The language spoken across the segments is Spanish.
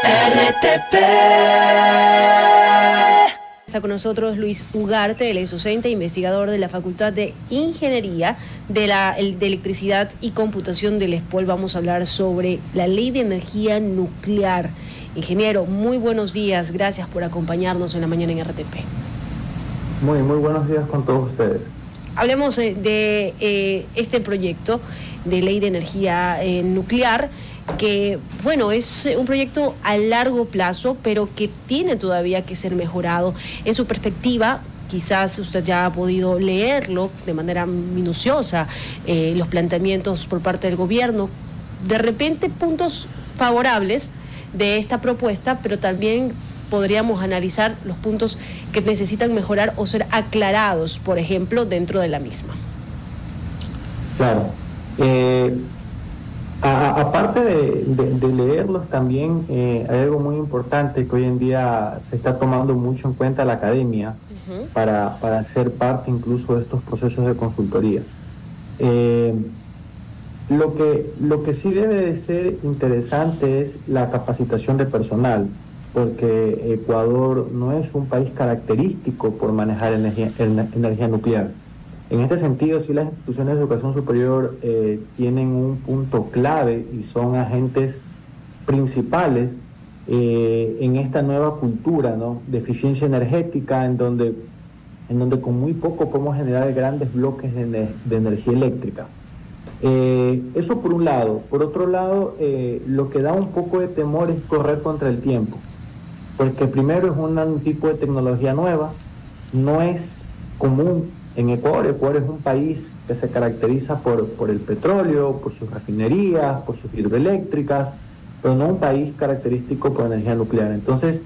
RTP. Está con nosotros Luis Ugarte, él es docente e investigador de la Facultad de Ingeniería de Electricidad y Computación del ESPOL. Vamos a hablar sobre la Ley de Energía Nuclear. Ingeniero, muy buenos días, gracias por acompañarnos en la mañana en RTP. Muy buenos días con todos ustedes. Hablemos de este proyecto de Ley de Energía Nuclear, que, bueno, es un proyecto a largo plazo, pero que tiene todavía que ser mejorado. En su perspectiva, quizás usted ya ha podido leerlo de manera minuciosa, los planteamientos por parte del gobierno, de repente puntos favorables de esta propuesta, pero también podríamos analizar los puntos que necesitan mejorar o ser aclarados, por ejemplo, dentro de la misma. Claro. Aparte de leerlos, también hay algo muy importante que hoy en día se está tomando mucho en cuenta la academia para ser parte incluso de estos procesos de consultoría. Lo que sí debe de ser interesante es la capacitación de personal, porque Ecuador no es un país característico por manejar energía nuclear. En este sentido, sí, las instituciones de educación superior tienen un punto clave y son agentes principales en esta nueva cultura, ¿no?, de eficiencia energética, en donde con muy poco podemos generar grandes bloques de energía eléctrica. Eso por un lado. Por otro lado, lo que da un poco de temor es correr contra el tiempo, porque primero es un tipo de tecnología nueva, no es común en Ecuador. Ecuador es un país que se caracteriza por el petróleo, por sus refinerías, por sus hidroeléctricas, pero no un país característico por energía nuclear. Entonces,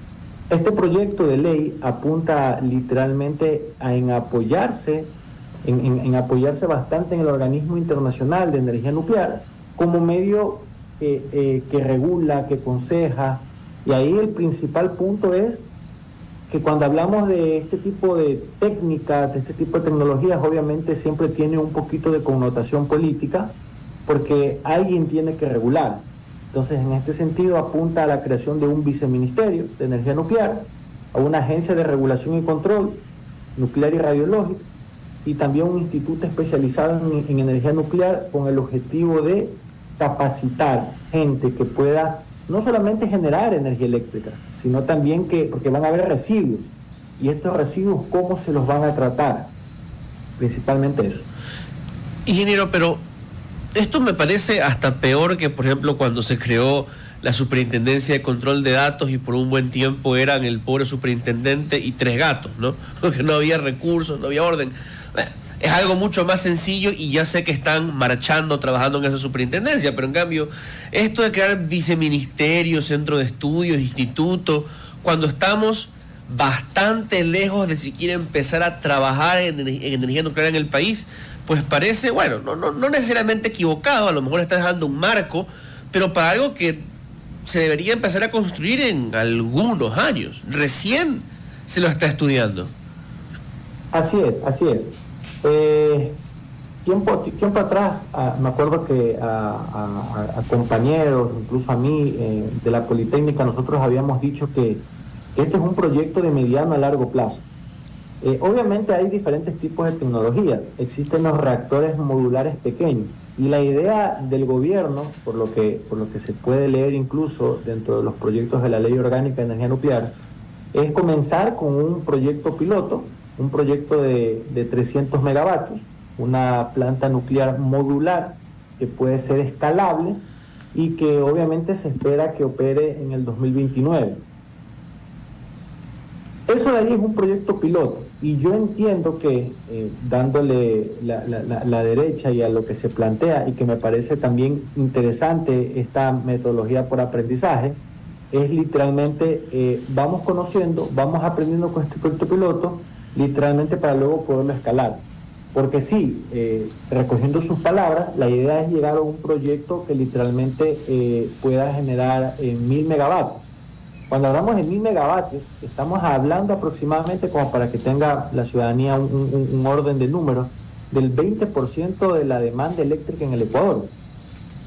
este proyecto de ley apunta literalmente en apoyarse bastante en el Organismo Internacional de Energía Nuclear como medio que regula, que aconseja, y ahí el principal punto es que cuando hablamos de este tipo de técnicas, de este tipo de tecnologías, obviamente siempre tiene un poquito de connotación política, porque alguien tiene que regular. Entonces, en este sentido, apunta a la creación de un viceministerio de energía nuclear, a una agencia de regulación y control nuclear y radiológica, y también un instituto especializado en energía nuclear, con el objetivo de capacitar gente que pueda no solamente generar energía eléctrica, sino también porque van a haber residuos, y estos residuos, ¿cómo se los van a tratar? Principalmente eso. Ingeniero, pero esto me parece hasta peor que, por ejemplo, cuando se creó la Superintendencia de Control de Datos y por un buen tiempo eran el pobre superintendente y 3 gatos, ¿no? Porque no había recursos, no había orden. Es algo mucho más sencillo, y ya sé que están marchando, trabajando en esa superintendencia, pero en cambio, esto de crear viceministerios, centro de estudios, instituto, cuando estamos bastante lejos de siquiera empezar a trabajar en energía nuclear en el país, pues parece, bueno, no necesariamente equivocado, a lo mejor está dejando un marco, pero para algo que se debería empezar a construir en algunos años. Recién se lo está estudiando. Así es. Tiempo atrás, me acuerdo que a compañeros, incluso a mí, de la Politécnica, nosotros habíamos dicho que este es un proyecto de mediano a largo plazo. Obviamente hay diferentes tipos de tecnologías. Existen los reactores modulares pequeños, y la idea del gobierno, por lo que se puede leer incluso dentro de los proyectos de la Ley Orgánica de Energía Nuclear, es comenzar con un proyecto piloto, un proyecto de 300 megavatios, una planta nuclear modular que puede ser escalable y que obviamente se espera que opere en el 2029. Eso de ahí es un proyecto piloto, y yo entiendo que dándole la derecha y a lo que se plantea, y que me parece también interesante esta metodología por aprendizaje, es literalmente vamos conociendo, vamos aprendiendo con este proyecto piloto, literalmente para luego poderlo escalar. Porque sí, recogiendo sus palabras, la idea es llegar a un proyecto que literalmente pueda generar 1000 megavatios. Cuando hablamos de 1000 megavatios, estamos hablando aproximadamente, como para que tenga la ciudadanía un orden de números, del 20% de la demanda eléctrica en el Ecuador.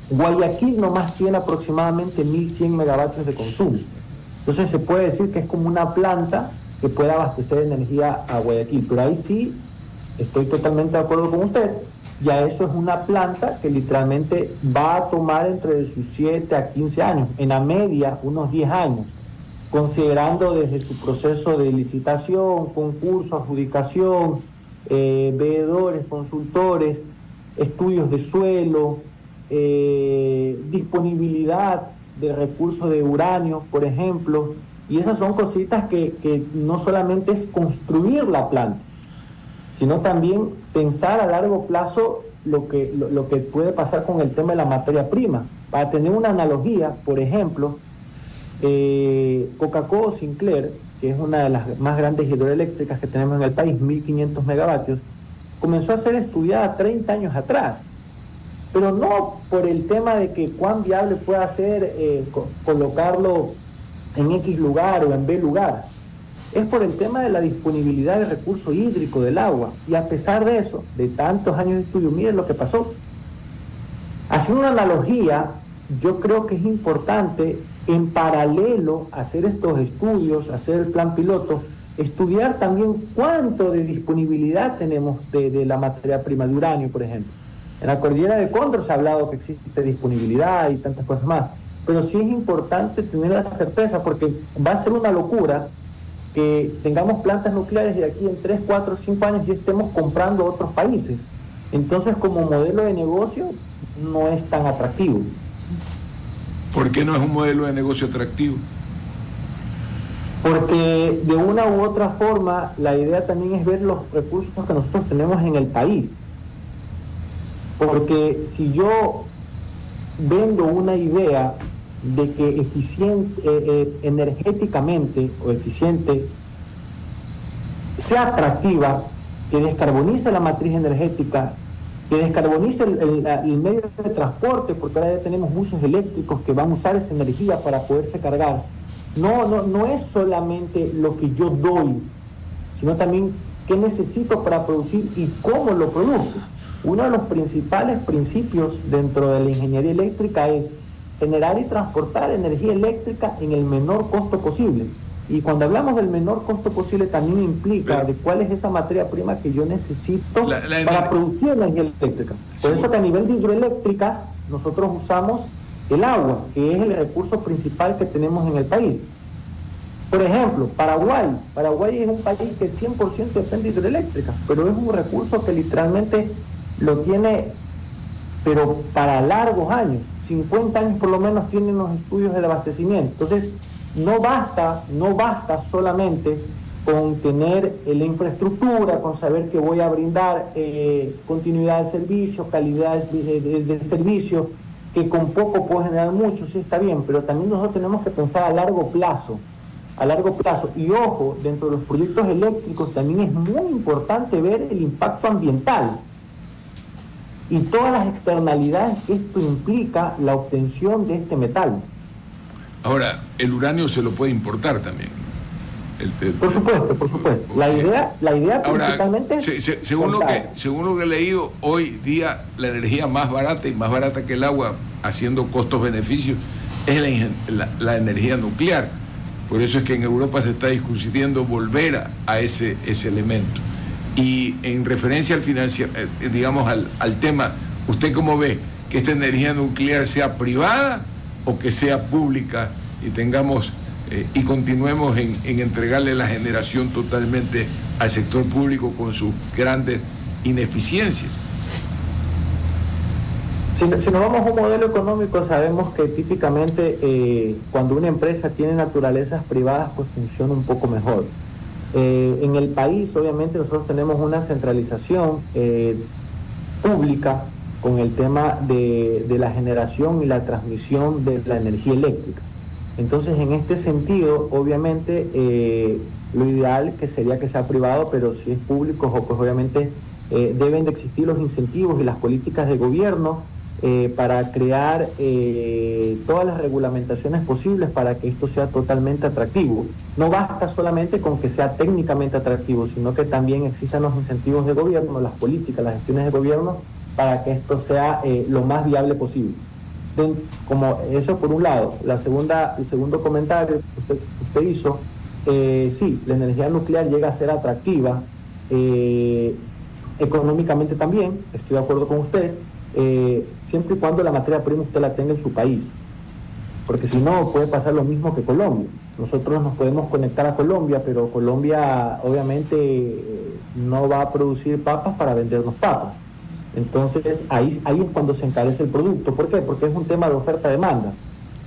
Guayaquil nomás tiene aproximadamente 1100 megavatios de consumo. Entonces se puede decir que es como una planta que puede abastecer energía a Guayaquil, pero ahí sí estoy totalmente de acuerdo con usted. Ya eso es una planta que literalmente va a tomar entre sus 7 a 15 años, en la media unos 10 años, considerando desde su proceso de licitación, concurso, adjudicación, veedores, consultores, estudios de suelo, disponibilidad de recursos de uranio, por ejemplo, y esas son cositas que no solamente es construir la planta, sino también pensar a largo plazo lo que puede pasar con el tema de la materia prima. Para tener una analogía, por ejemplo, Coca-Cola Sinclair, que es una de las más grandes hidroeléctricas que tenemos en el país, 1.500 megavatios, comenzó a ser estudiada 30 años atrás, pero no por el tema de que cuán viable pueda ser colocarlo en X lugar o en B lugar. Es por el tema de la disponibilidad del recurso hídrico del agua. Y a pesar de eso, de tantos años de estudio, miren lo que pasó. Haciendo una analogía, yo creo que es importante en paralelo a hacer estos estudios, hacer el plan piloto, estudiar también cuánto de disponibilidad tenemos de la materia prima de uranio, por ejemplo. En la cordillera de Cóndor se ha hablado que existe disponibilidad y tantas cosas más, pero sí es importante tener la certeza, porque va a ser una locura que tengamos plantas nucleares y de aquí en 3, 4, 5 años ya estemos comprando a otros países. Entonces, como modelo de negocio, no es tan atractivo. ¿Por qué no es un modelo de negocio atractivo? Porque de una u otra forma, la idea también es ver los recursos que nosotros tenemos en el país. Porque si yo vendo una idea de que energéticamente o eficiente sea atractiva, que descarbonice la matriz energética, que descarbonice el medio de transporte, porque ahora ya tenemos buses eléctricos que van a usar esa energía para poderse cargar. No es solamente lo que yo doy, sino también qué necesito para producir y cómo lo produzco. Uno de los principales principios dentro de la ingeniería eléctrica es generar y transportar energía eléctrica en el menor costo posible. Y cuando hablamos del menor costo posible también implica de cuál es esa materia prima que yo necesito para producir energía eléctrica. Por eso que a nivel de hidroeléctricas nosotros usamos el agua, que es el recurso principal que tenemos en el país. Por ejemplo, Paraguay es un país que 100% depende de hidroeléctricas, pero es un recurso que literalmente lo tiene, pero para largos años, 50 años por lo menos tienen los estudios del abastecimiento. Entonces, no basta solamente con tener la infraestructura, con saber que voy a brindar continuidad de servicio, calidad de servicio, que con poco puedo generar mucho, sí está bien, pero también nosotros tenemos que pensar a largo plazo. Y ojo, dentro de los proyectos eléctricos también es muy importante ver el impacto ambiental y todas las externalidades que esto implica la obtención de este metal. Ahora, el uranio se lo puede importar también. Por supuesto. La idea principalmente es... Según lo que he leído, hoy día la energía más barata que el agua, haciendo costos-beneficios, es la energía nuclear. Por eso es que en Europa se está discutiendo volver a ese elemento. Y en referencia al tema, ¿usted cómo ve que esta energía nuclear sea privada o que sea pública y tengamos y continuemos en entregarle la generación totalmente al sector público con sus grandes ineficiencias? Si nos vamos a un modelo económico, sabemos que típicamente cuando una empresa tiene naturalezas privadas, pues funciona un poco mejor. En el país, obviamente, nosotros tenemos una centralización pública con el tema de la generación y la transmisión de la energía eléctrica. Entonces, en este sentido, obviamente, lo ideal que sería que sea privado, pero si es público, pues obviamente deben de existir los incentivos y las políticas de gobierno para crear todas las regulamentaciones posibles para que esto sea totalmente atractivo. No basta solamente con que sea técnicamente atractivo, sino que también existan los incentivos de gobierno, las políticas, las gestiones de gobierno, para que esto sea lo más viable posible. Como eso por un lado. El segundo comentario, usted usted hizo, sí, la energía nuclear llega a ser atractiva, económicamente también, estoy de acuerdo con usted, siempre y cuando la materia prima usted la tenga en su país, porque si no puede pasar lo mismo que Colombia. Nosotros nos podemos conectar a Colombia, pero Colombia obviamente no va a producir papas para vendernos papas. Entonces ahí es cuando se encarece el producto. ¿Por qué? Porque es un tema de oferta-demanda.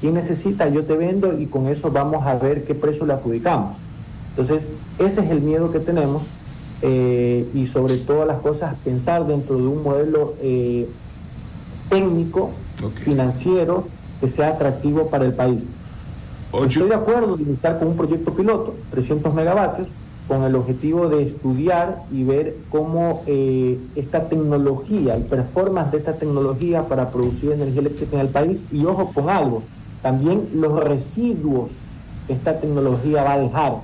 ¿Quién necesita? Yo te vendo y con eso vamos a ver qué precio le adjudicamos. Entonces ese es el miedo que tenemos, y sobre todas las cosas pensar dentro de un modelo técnico, financiero, que sea atractivo para el país. Estoy de acuerdo en iniciar con un proyecto piloto, 300 megavatios, con el objetivo de estudiar y ver cómo esta tecnología, el performance de esta tecnología para producir energía eléctrica en el país. Y ojo con algo, también los residuos que esta tecnología va a dejar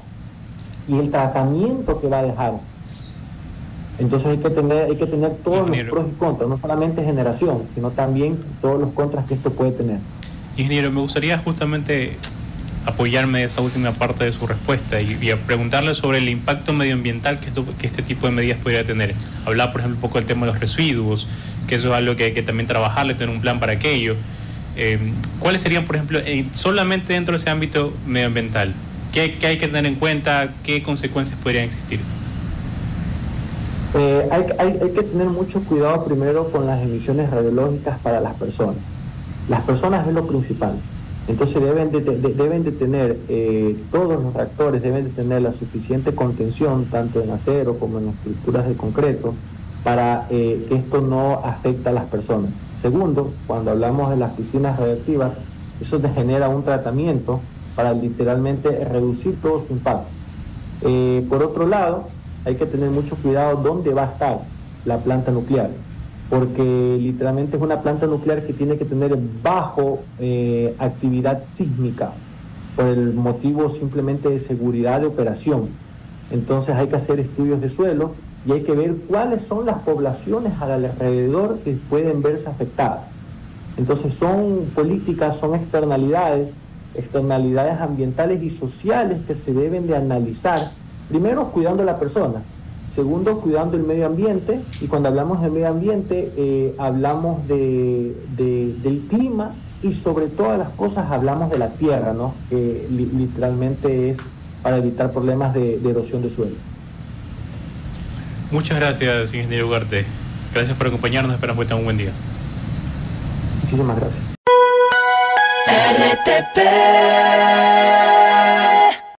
y el tratamiento que va a dejar. Entonces hay que tener todos los pros y contras, no solamente generación, sino también todos los contras que esto puede tener. Ingeniero, me gustaría justamente apoyarme de esa última parte de su respuesta y a preguntarle sobre el impacto medioambiental que este tipo de medidas podría tener. Hablaba, por ejemplo, un poco del tema de los residuos, que eso es algo que hay que también trabajarle, tener un plan para aquello. ¿Cuáles serían, por ejemplo, solamente dentro de ese ámbito medioambiental? ¿Qué hay que tener en cuenta? ¿Qué consecuencias podrían existir? Hay que tener mucho cuidado primero con las emisiones radiológicas para las personas. Las personas es lo principal. Entonces deben de tener, todos los reactores deben de tener la suficiente contención, tanto en acero como en estructuras de concreto, para que esto no afecte a las personas. Segundo, cuando hablamos de las piscinas radiactivas, eso te genera un tratamiento para literalmente reducir todo su impacto. Por otro lado, hay que tener mucho cuidado dónde va a estar la planta nuclear, porque literalmente es una planta nuclear que tiene que tener bajo actividad sísmica, por el motivo simplemente de seguridad de operación. Entonces hay que hacer estudios de suelo y hay que ver cuáles son las poblaciones alrededor que pueden verse afectadas. Entonces son políticas, son externalidades ambientales y sociales que se deben de analizar, primero cuidando a la persona, segundo cuidando el medio ambiente, y cuando hablamos del medio ambiente hablamos del clima y sobre todas las cosas hablamos de la tierra, ¿no? Que literalmente es para evitar problemas de erosión de suelo. Muchas gracias, ingeniero Ugarte. Gracias por acompañarnos, esperamos que tengan un buen día. Muchísimas gracias. RTP